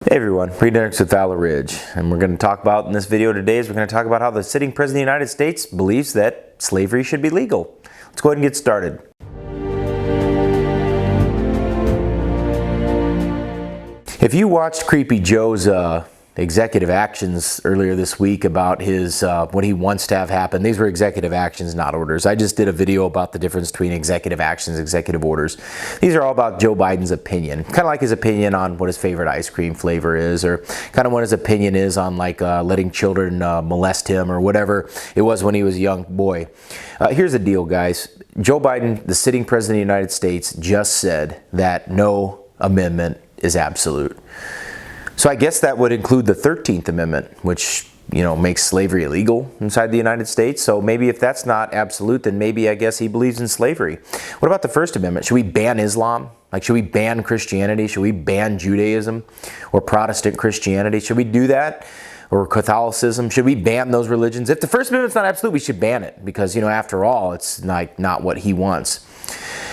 Hey everyone, Reid with Valor, and we're going to talk about in this video today we're going to talk about how the sitting president of the United States believes that slavery should be legal. Let's go ahead and get started. If you watched Creepy Joe's executive actions earlier this week about his what he wants to have happen, these were executive actions, not orders. I just did a video about the difference between executive actions, executive orders. These are all about Joe Biden's opinion, kind of like his opinion on what his favorite ice cream flavor is, or kind of what his opinion is on like letting children molest him or whatever it was when he was a young boy. Here's the deal, guys. Joe Biden, the sitting president of the United States, just said that no amendment is absolute. So I guess that would include the 13th Amendment, which, you know, makes slavery illegal inside the United States. So maybe if that's not absolute, then maybe I guess he believes in slavery. What about the First Amendment? Should we ban Islam? Like, should we ban Christianity? Should we ban Judaism or Protestant Christianity? Should we do that? Or Catholicism? Should we ban those religions? If the First Amendment's not absolute, we should ban it because, you know, after all, it's like not what he wants.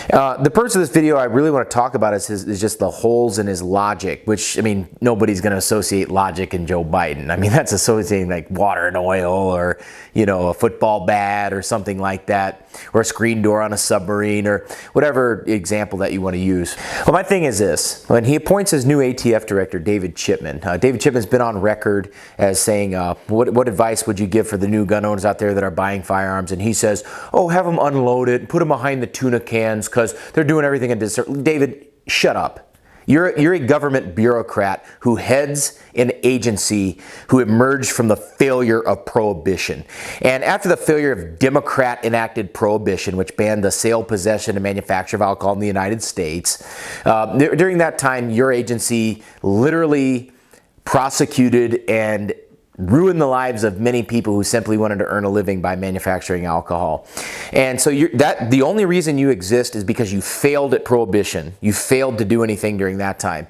The purpose of this video I really want to talk about is just the holes in his logic, which, I mean, nobody's going to associate logic in Joe Biden. I mean, that's associating like water and oil or, you know, a football bat or something like that, or a screen door on a submarine or whatever example that you want to use. Well, my thing is this. When he appoints his new ATF director, David Chipman, David Chipman's been on record as saying, what advice would you give for the new gun owners out there that are buying firearms? And he says, oh, have them unload it, put them behind the tuna cans, because they're doing everything in discernment. David, shut up. You're a government bureaucrat who heads an agency who emerged from the failure of prohibition. And after the failure of Democrat-enacted prohibition, which banned the sale, possession, and manufacture of alcohol in the United States, during that time, your agency literally prosecuted and ruined the lives of many people who simply wanted to earn a living by manufacturing alcohol. And so the only reason you exist is because you failed at prohibition. You failed to do anything during that time.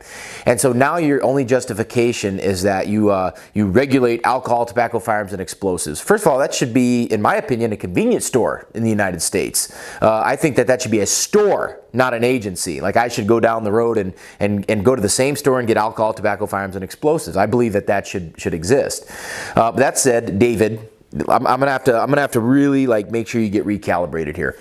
And so now your only justification is that you regulate alcohol, tobacco, firearms, and explosives. First of all, that should be, in my opinion, a convenience store in the United States. I think that should be a store, not an agency. Like, I should go down the road and go to the same store and get alcohol, tobacco, firearms, and explosives. I believe that should exist. But that said, David, I'm gonna have to really like make sure you get recalibrated here.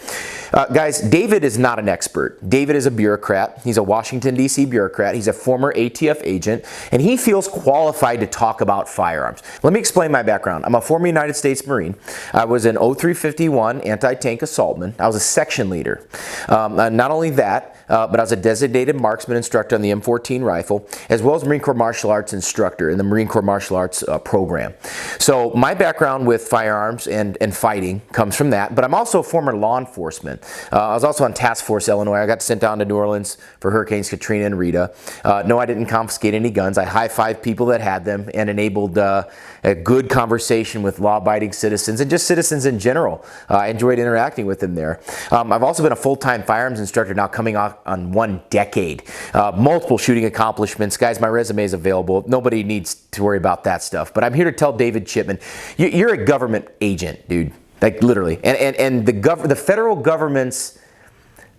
Guys, David is not an expert. David is a bureaucrat. He's a Washington, D.C. bureaucrat. He's a former ATF agent, and he feels qualified to talk about firearms. Let me explain my background. I'm a former United States Marine. I was an 0351 anti-tank assaultman. I was a section leader. Not only that, but I was a designated marksman instructor on the M14 rifle, as well as Marine Corps martial arts instructor in the Marine Corps martial arts program. So my background with firearms and fighting comes from that, but I'm also a former law enforcement. I was also on Task Force Illinois. I got sent down to New Orleans for Hurricanes Katrina and Rita. No, I didn't confiscate any guns. I high-fived people that had them and enabled a good conversation with law-abiding citizens and just citizens in general. I enjoyed interacting with them there. I've also been a full-time firearms instructor now coming off on 1 decade. Multiple shooting accomplishments. Guys, my resume is available. Nobody needs to worry about that stuff. But I'm here to tell David Chipman, you're a government agent, dude. Like, literally. And the federal government's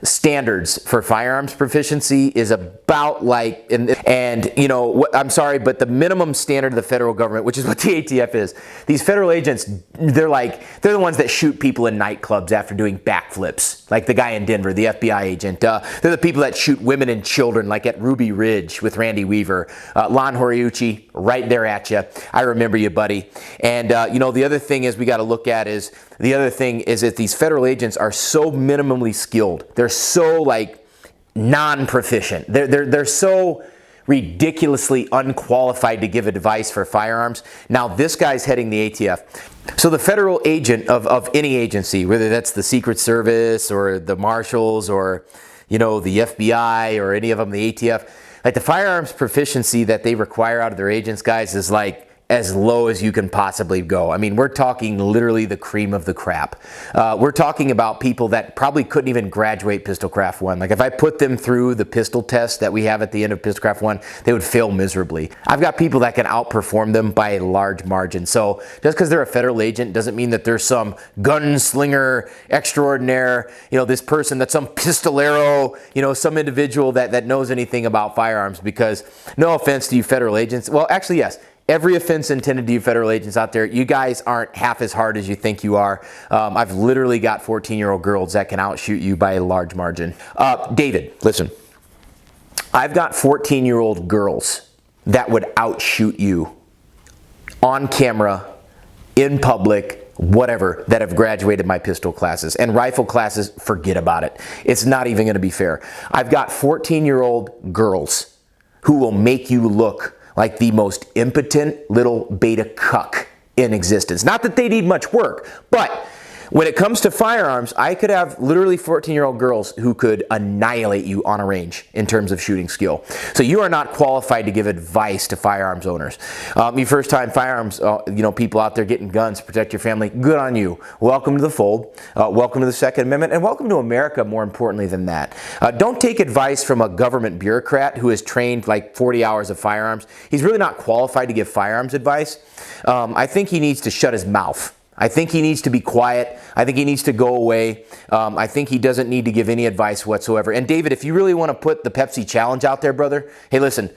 standards for firearms proficiency is about like, and you know, I'm sorry, but the minimum standard of the federal government, which is what the ATF is, these federal agents, they're the ones that shoot people in nightclubs after doing backflips, like the guy in Denver, the FBI agent. They're the people that shoot women and children, like at Ruby Ridge with Randy Weaver. Lon Horiuchi, right there at you. I remember you, buddy. And you know, the other thing is we got to look at is, that these federal agents are so minimally skilled. They're so like non-proficient. They're so ridiculously unqualified to give advice for firearms. Now this guy's heading the ATF. So the federal agent of any agency, whether that's the Secret Service or the Marshals or, you know, the FBI or any of them, the ATF, like the firearms proficiency that they require out of their agents, guys, is like as low as you can possibly go. I mean, we're talking literally the cream of the crap. We're talking about people that probably couldn't even graduate Pistolcraft 1. Like if I put them through the pistol test that we have at the end of Pistolcraft 1, they would fail miserably. I've got people that can outperform them by a large margin. So just because they're a federal agent doesn't mean that there's some gunslinger extraordinaire, you know, this person that's some pistolero, you know, some individual that knows anything about firearms. Because no offense to you federal agents, well, actually, yes. Every offense intended to you federal agents out there, you guys aren't half as hard as you think you are. I've literally got 14-year-old girls that can outshoot you by a large margin. David, listen. I've got 14-year-old girls that would outshoot you on camera, in public, whatever, that have graduated my pistol classes. And rifle classes, forget about it. It's not even going to be fair. I've got 14-year-old girls who will make you look like the most impotent little beta cuck in existence. Not that they need much work, but when it comes to firearms, I could have literally 14-year-old girls who could annihilate you on a range in terms of shooting skill. So you are not qualified to give advice to firearms owners. You first-time firearms, people out there getting guns to protect your family, good on you. Welcome to the fold. Welcome to the Second Amendment, and welcome to America more importantly than that. Don't take advice from a government bureaucrat who has trained like 40 hours of firearms. He's really not qualified to give firearms advice. I think he needs to shut his mouth. I think he needs to be quiet. I think he needs to go away. I think he doesn't need to give any advice whatsoever. And David, if you really want to put the Pepsi challenge out there, brother, hey, listen,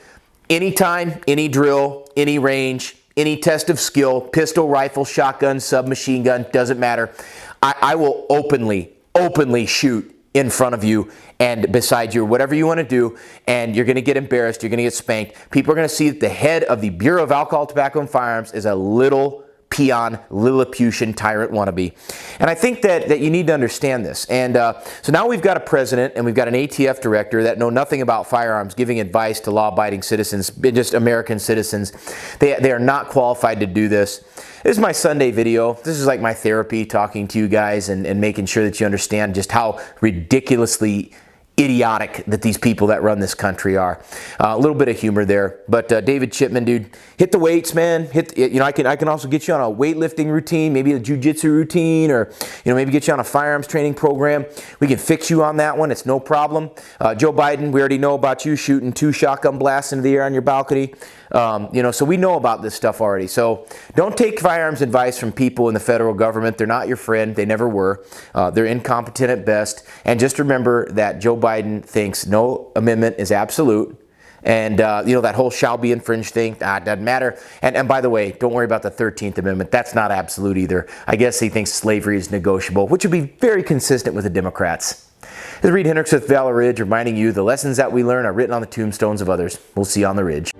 anytime, any drill, any range, any test of skill, pistol, rifle, shotgun, submachine gun, doesn't matter. I will openly shoot in front of you and beside you, whatever you want to do, and you're going to get embarrassed, you're going to get spanked. People are going to see that the head of the Bureau of Alcohol, Tobacco, and Firearms is a little peon, Lilliputian tyrant wannabe. And I think that you need to understand this. And so now we've got a president and we've got an ATF director that know nothing about firearms giving advice to law-abiding citizens, just American citizens. They are not qualified to do this. This is my Sunday video. This is like my therapy, talking to you guys and making sure that you understand just how ridiculously idiotic that these people that run this country are. A little bit of humor there, but David Chipman, dude, hit the weights, man. I can also get you on a weightlifting routine, maybe a jiu-jitsu routine, or maybe get you on a firearms training program. We can fix you on that one. It's no problem. Joe Biden, we already know about you shooting 2 shotgun blasts into the air on your balcony. So we know about this stuff already. So don't take firearms advice from people in the federal government. They're not your friend. They never were. They're incompetent at best. And just remember that Joe Biden thinks no amendment is absolute. And, that whole shall be infringed thing, doesn't matter. And by the way, don't worry about the 13th Amendment. That's not absolute either. I guess he thinks slavery is negotiable, which would be very consistent with the Democrats. This is Reid Henrichs with Valor, reminding you the lessons that we learn are written on the tombstones of others. We'll see you on the ridge.